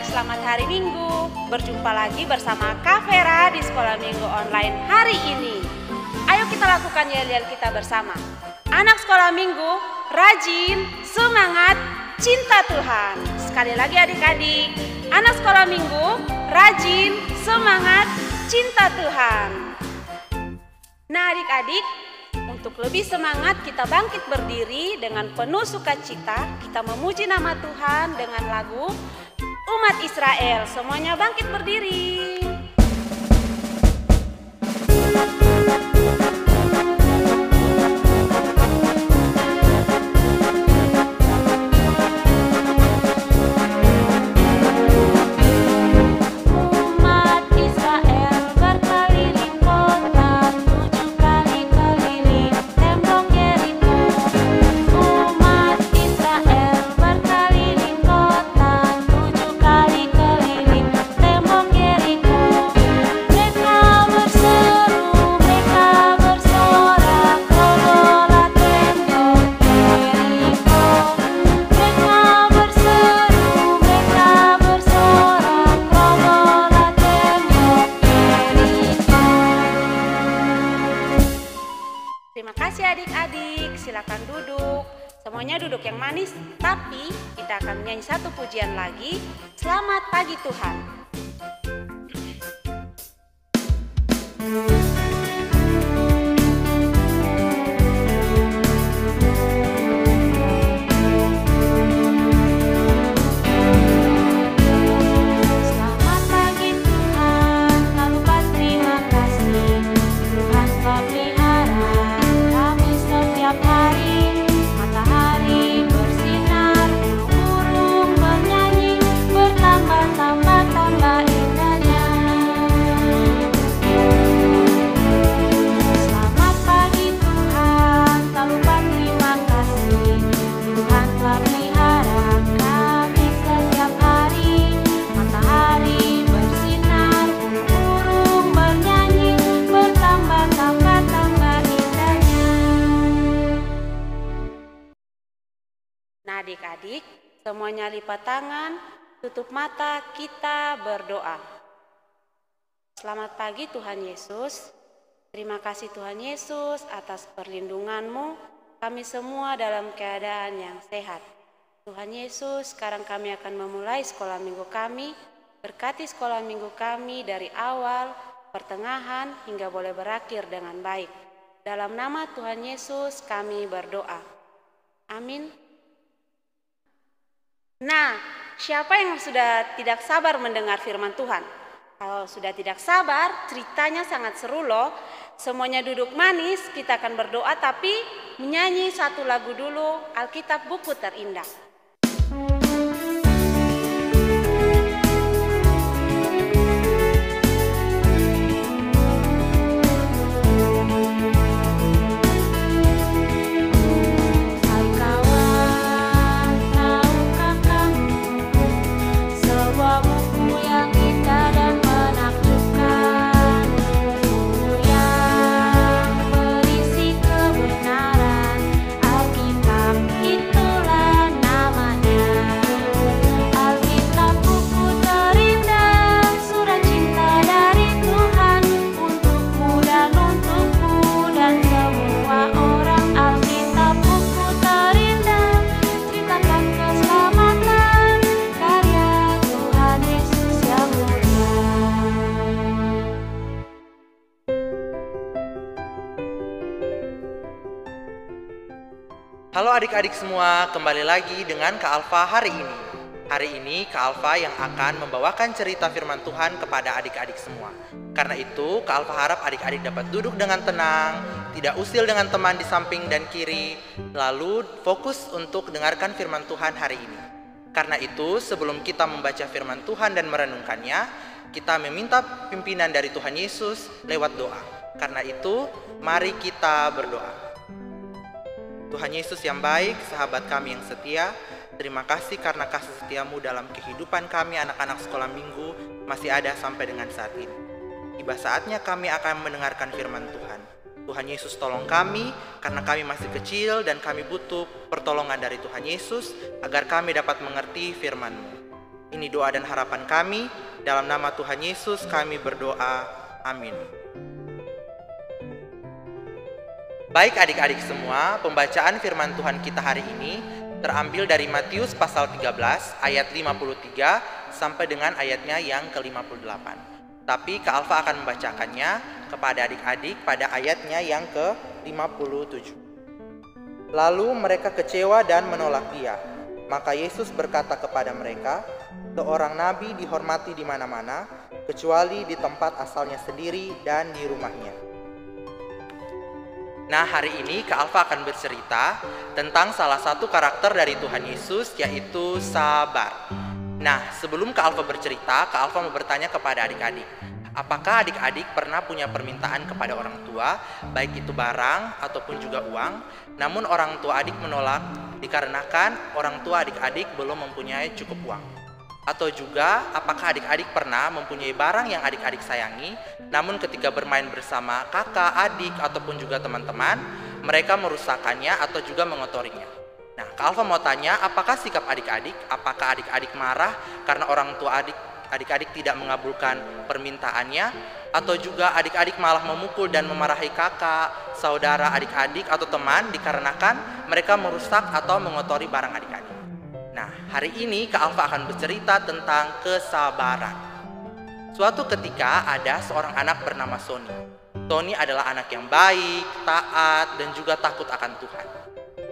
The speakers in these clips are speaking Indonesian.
selamat hari Minggu. Berjumpa lagi bersama Kak Vera di Sekolah Minggu Online hari ini. Ayo kita lakukan yel-yel kita bersama. Anak Sekolah Minggu, rajin, semangat, cinta Tuhan. Sekali lagi adik-adik, anak Sekolah Minggu, rajin, semangat, cinta Tuhan. Nah adik-adik, untuk lebih semangat kita bangkit berdiri dengan penuh sukacita. Kita memuji nama Tuhan dengan lagu Umat Israel. Semuanya bangkit berdiri. Terima kasih adik-adik, silakan duduk. Semuanya duduk yang manis, tapi kita akan menyanyi satu pujian lagi. Selamat pagi Tuhan. Nah adik-adik, semuanya lipat tangan, tutup mata, kita berdoa. Selamat pagi Tuhan Yesus. Terima kasih Tuhan Yesus atas perlindungan-Mu. Kami semua dalam keadaan yang sehat. Tuhan Yesus, sekarang kami akan memulai sekolah minggu kami. Berkati sekolah minggu kami dari awal, pertengahan, hingga boleh berakhir dengan baik. Dalam nama Tuhan Yesus kami berdoa. Amin. Nah, siapa yang sudah tidak sabar mendengar firman Tuhan? Kalau sudah tidak sabar, ceritanya sangat seru loh. Semuanya duduk manis, kita akan berdoa tapi menyanyi satu lagu dulu, Alkitab Buku Terindah. Halo adik-adik semua, kembali lagi dengan Kak Alfa hari ini. Hari ini Kak Alfa yang akan membawakan cerita firman Tuhan kepada adik-adik semua. Karena itu Kak Alfa harap adik-adik dapat duduk dengan tenang, tidak usil dengan teman di samping dan kiri, lalu fokus untuk dengarkan firman Tuhan hari ini. Karena itu sebelum kita membaca firman Tuhan dan merenungkannya, kita meminta pimpinan dari Tuhan Yesus lewat doa. Karena itu mari kita berdoa. Tuhan Yesus yang baik, sahabat kami yang setia, terima kasih karena kasih setiamu dalam kehidupan kami anak-anak sekolah minggu masih ada sampai dengan saat ini. Tiba saatnya kami akan mendengarkan firman Tuhan. Tuhan Yesus tolong kami karena kami masih kecil dan kami butuh pertolongan dari Tuhan Yesus agar kami dapat mengerti firman-Mu. Ini doa dan harapan kami, dalam nama Tuhan Yesus kami berdoa. Amin. Baik adik-adik semua, pembacaan firman Tuhan kita hari ini terambil dari Matius pasal 13 ayat 53 sampai dengan ayatnya yang ke-58. Tapi Kak Alfa akan membacakannya kepada adik-adik pada ayatnya yang ke-57. Lalu mereka kecewa dan menolak Dia. Maka Yesus berkata kepada mereka, "Seorang nabi dihormati di mana-mana, kecuali di tempat asalnya sendiri dan di rumahnya." Nah, hari ini Kak Alfa akan bercerita tentang salah satu karakter dari Tuhan Yesus, yaitu sabar. Nah, sebelum Kak Alfa bercerita, Kak Alfa mau bertanya kepada adik-adik, apakah adik-adik pernah punya permintaan kepada orang tua, baik itu barang ataupun juga uang, namun orang tua adik menolak dikarenakan orang tua adik-adik belum mempunyai cukup uang? Atau juga, apakah adik-adik pernah mempunyai barang yang adik-adik sayangi, namun ketika bermain bersama kakak, adik, ataupun juga teman-teman, mereka merusakkannya atau juga mengotorinya? Nah, Kak Alfa mau tanya, apakah sikap adik-adik? Apakah adik-adik marah karena orang tua adik-adik tidak mengabulkan permintaannya? Atau juga adik-adik malah memukul dan memarahi kakak, saudara, adik-adik, atau teman dikarenakan mereka merusak atau mengotori barang adik-adik? Nah, hari ini Kak Alfa akan bercerita tentang kesabaran. Suatu ketika ada seorang anak bernama Sony. Sony adalah anak yang baik, taat, dan juga takut akan Tuhan.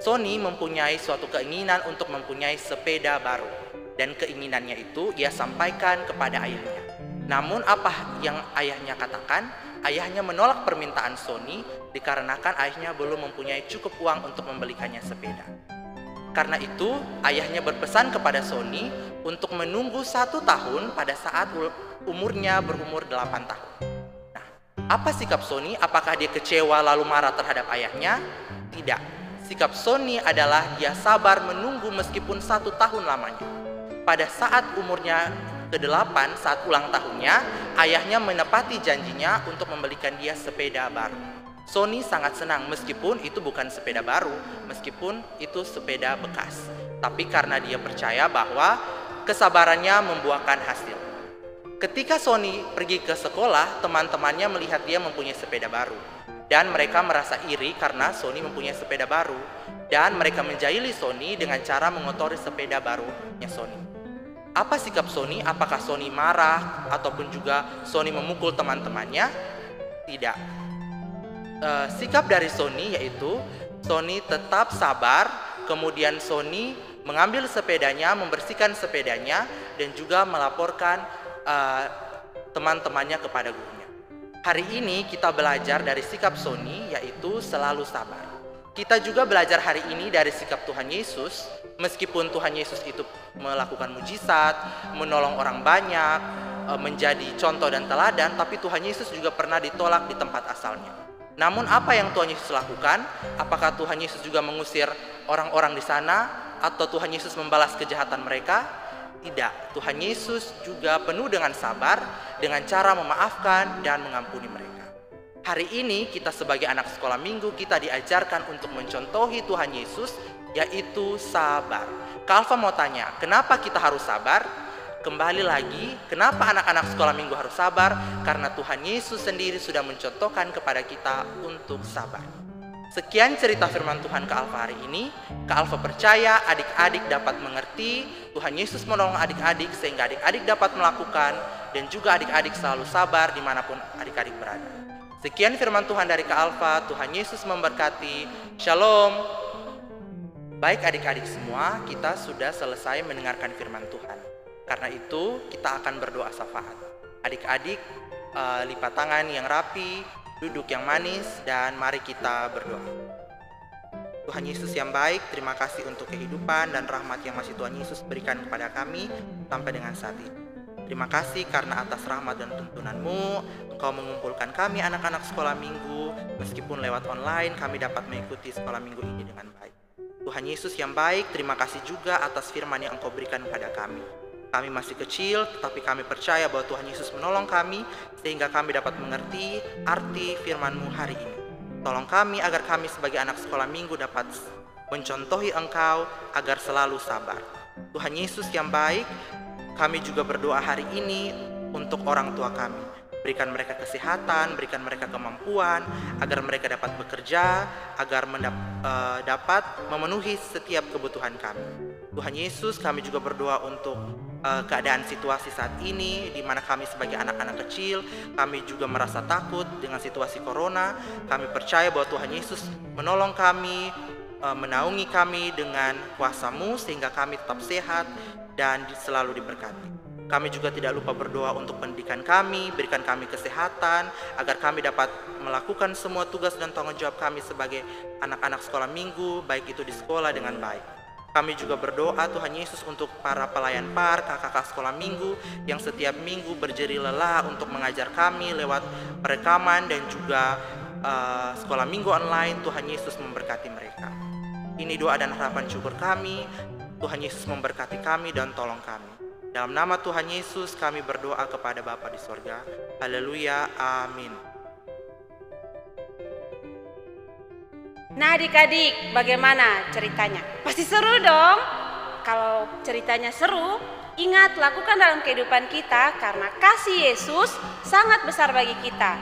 Sony mempunyai suatu keinginan untuk mempunyai sepeda baru. Dan keinginannya itu ia sampaikan kepada ayahnya. Namun apa yang ayahnya katakan? Ayahnya menolak permintaan Sony dikarenakan ayahnya belum mempunyai cukup uang untuk membelikannya sepeda. Karena itu, ayahnya berpesan kepada Sony untuk menunggu 1 tahun pada saat umurnya berumur 8 tahun. Nah, apa sikap Sony? Apakah dia kecewa lalu marah terhadap ayahnya? Tidak. Sikap Sony adalah dia sabar menunggu meskipun 1 tahun lamanya. Pada saat umurnya ke-8, saat ulang tahunnya, ayahnya menepati janjinya untuk membelikan dia sepeda baru. Sony sangat senang meskipun itu bukan sepeda baru, meskipun itu sepeda bekas. Tapi karena dia percaya bahwa kesabarannya membuahkan hasil. Ketika Sony pergi ke sekolah, teman-temannya melihat dia mempunyai sepeda baru. Dan mereka merasa iri karena Sony mempunyai sepeda baru. Dan mereka menjahili Sony dengan cara mengotori sepeda barunya Sony. Apa sikap Sony? Apakah Sony marah ataupun juga Sony memukul teman-temannya? Tidak. Sikap dari Sony yaitu Sony tetap sabar, kemudian Sony mengambil sepedanya, membersihkan sepedanya, dan juga melaporkan teman-temannya kepada gurunya. Hari ini kita belajar dari sikap Sony yaitu selalu sabar. Kita juga belajar hari ini dari sikap Tuhan Yesus. Meskipun Tuhan Yesus itu melakukan mujizat, menolong orang banyak, menjadi contoh dan teladan, tapi Tuhan Yesus juga pernah ditolak di tempat asalnya. Namun apa yang Tuhan Yesus lakukan? Apakah Tuhan Yesus juga mengusir orang-orang di sana? Atau Tuhan Yesus membalas kejahatan mereka? Tidak. Tuhan Yesus juga penuh dengan sabar, dengan cara memaafkan dan mengampuni mereka. Hari ini kita sebagai anak sekolah minggu, kita diajarkan untuk mencontohi Tuhan Yesus, yaitu sabar. Kak Alfa mau tanya, kenapa kita harus sabar? Kembali lagi, kenapa anak-anak sekolah minggu harus sabar? Karena Tuhan Yesus sendiri sudah mencontohkan kepada kita untuk sabar. Sekian cerita firman Tuhan Kak Alfa hari ini. Kak Alfa percaya adik-adik dapat mengerti, Tuhan Yesus menolong adik-adik sehingga adik-adik dapat melakukan, dan juga adik-adik selalu sabar dimanapun adik-adik berada. Sekian firman Tuhan dari Kak Alfa. Tuhan Yesus memberkati. Shalom. Baik adik-adik semua, kita sudah selesai mendengarkan firman Tuhan. Karena itu kita akan berdoa syafaat. Adik-adik lipat tangan yang rapi, duduk yang manis, dan mari kita berdoa. Tuhan Yesus yang baik, terima kasih untuk kehidupan dan rahmat yang masih Tuhan Yesus berikan kepada kami sampai dengan saat ini. Terima kasih karena atas rahmat dan tuntunan-Mu, Engkau mengumpulkan kami anak-anak sekolah minggu. Meskipun lewat online, kami dapat mengikuti sekolah minggu ini dengan baik. Tuhan Yesus yang baik, terima kasih juga atas firman yang Engkau berikan kepada kami. Kami masih kecil, tetapi kami percaya bahwa Tuhan Yesus menolong kami, sehingga kami dapat mengerti arti firman-Mu hari ini. Tolong kami agar kami sebagai anak sekolah minggu dapat mencontohi Engkau agar selalu sabar. Tuhan Yesus yang baik, kami juga berdoa hari ini untuk orang tua kami. Berikan mereka kesehatan, berikan mereka kemampuan, agar mereka dapat bekerja, agar dapat memenuhi setiap kebutuhan kami. Tuhan Yesus, kami juga berdoa untuk keadaan situasi saat ini, di mana kami sebagai anak-anak kecil, kami juga merasa takut dengan situasi corona. Kami percaya bahwa Tuhan Yesus menolong kami, menaungi kami dengan kuasa-Mu, sehingga kami tetap sehat dan selalu diberkati. Kami juga tidak lupa berdoa untuk pendidikan kami, berikan kami kesehatan, agar kami dapat melakukan semua tugas dan tanggung jawab kami sebagai anak-anak sekolah minggu, baik itu di sekolah dengan baik. Kami juga berdoa Tuhan Yesus untuk para pelayan PAR, kakak-kakak sekolah minggu yang setiap minggu berjeri lelah untuk mengajar kami lewat perekaman dan juga sekolah minggu online. Tuhan Yesus memberkati mereka. Ini doa dan harapan syukur kami. Tuhan Yesus memberkati kami dan tolong kami. Dalam nama Tuhan Yesus kami berdoa kepada Bapa di sorga. Haleluya, amin. Nah adik-adik, bagaimana ceritanya? Pasti seru dong. Kalau ceritanya seru, ingat lakukan dalam kehidupan kita, karena kasih Yesus sangat besar bagi kita.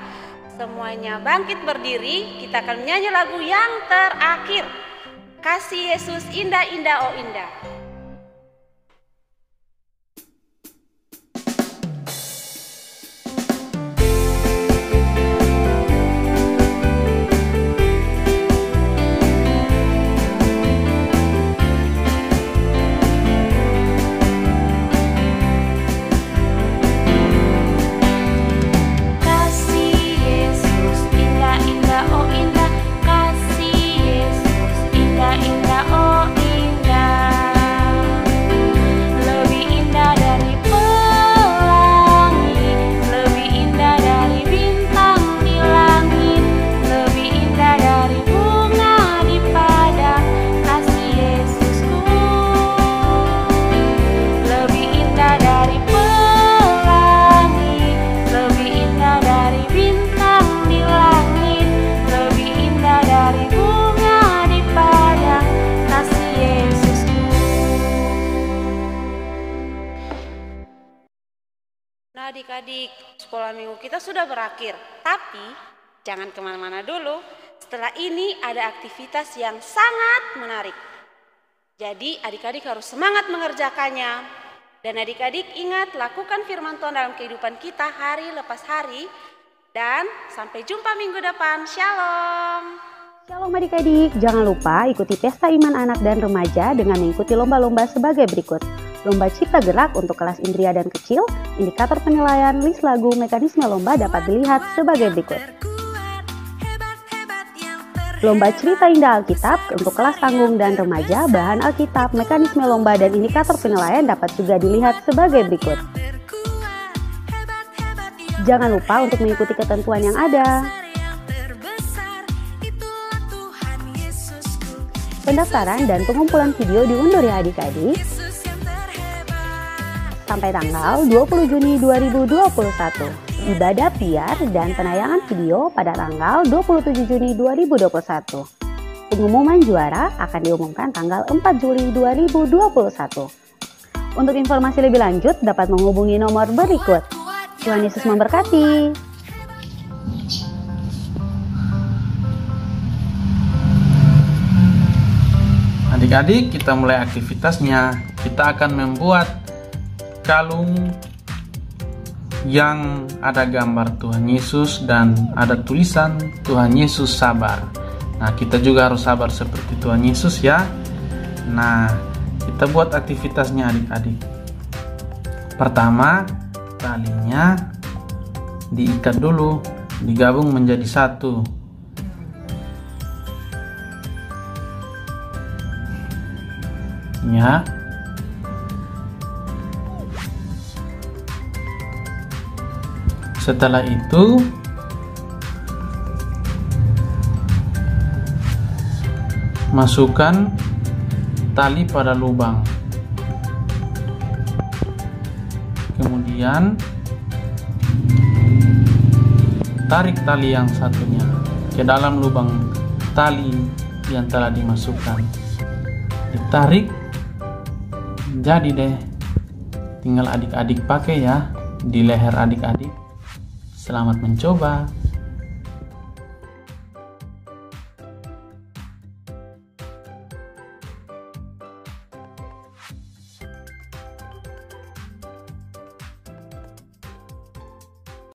Semuanya bangkit berdiri, kita akan menyanyi lagu yang terakhir. Kasih Yesus indah-indah, oh indah. Adik-adik, sekolah minggu kita sudah berakhir, tapi jangan kemana-mana dulu. Setelah ini ada aktivitas yang sangat menarik. Jadi adik-adik harus semangat mengerjakannya. Dan adik-adik ingat, lakukan firman Tuhan dalam kehidupan kita hari lepas hari. Dan sampai jumpa minggu depan. Shalom. Shalom adik-adik, jangan lupa ikuti Pesta Iman Anak dan Remaja dengan mengikuti lomba-lomba sebagai berikut. Lomba cipta gerak untuk kelas indria dan kecil, indikator penilaian, list lagu, mekanisme lomba dapat dilihat sebagai berikut. Lomba cerita indah Alkitab untuk kelas tanggung dan remaja, bahan Alkitab, mekanisme lomba dan indikator penilaian dapat juga dilihat sebagai berikut. Jangan lupa untuk mengikuti ketentuan yang ada. Pendaftaran dan pengumpulan video diundur ya adik-adik. Sampai tanggal 20 Juni 2021. Ibadah biar dan penayangan video pada tanggal 27 Juni 2021. Pengumuman juara akan diumumkan tanggal 4 Juli 2021. Untuk informasi lebih lanjut dapat menghubungi nomor berikut. Tuhan Yesus memberkati. Adik-adik, kita mulai aktivitasnya. Kita akan membuat kalung yang ada gambar Tuhan Yesus dan ada tulisan Tuhan Yesus sabar. Nah, kita juga harus sabar seperti Tuhan Yesus ya. Nah, kita buat aktivitasnya adik-adik. Pertama, talinya diikat dulu, digabung menjadi satu. Ya. Setelah itu masukkan tali pada lubang. Kemudian tarik tali yang satunya ke dalam lubang tali yang telah dimasukkan. Ditarik, jadi deh tinggal adik-adik pakai ya di leher adik-adik. Selamat mencoba.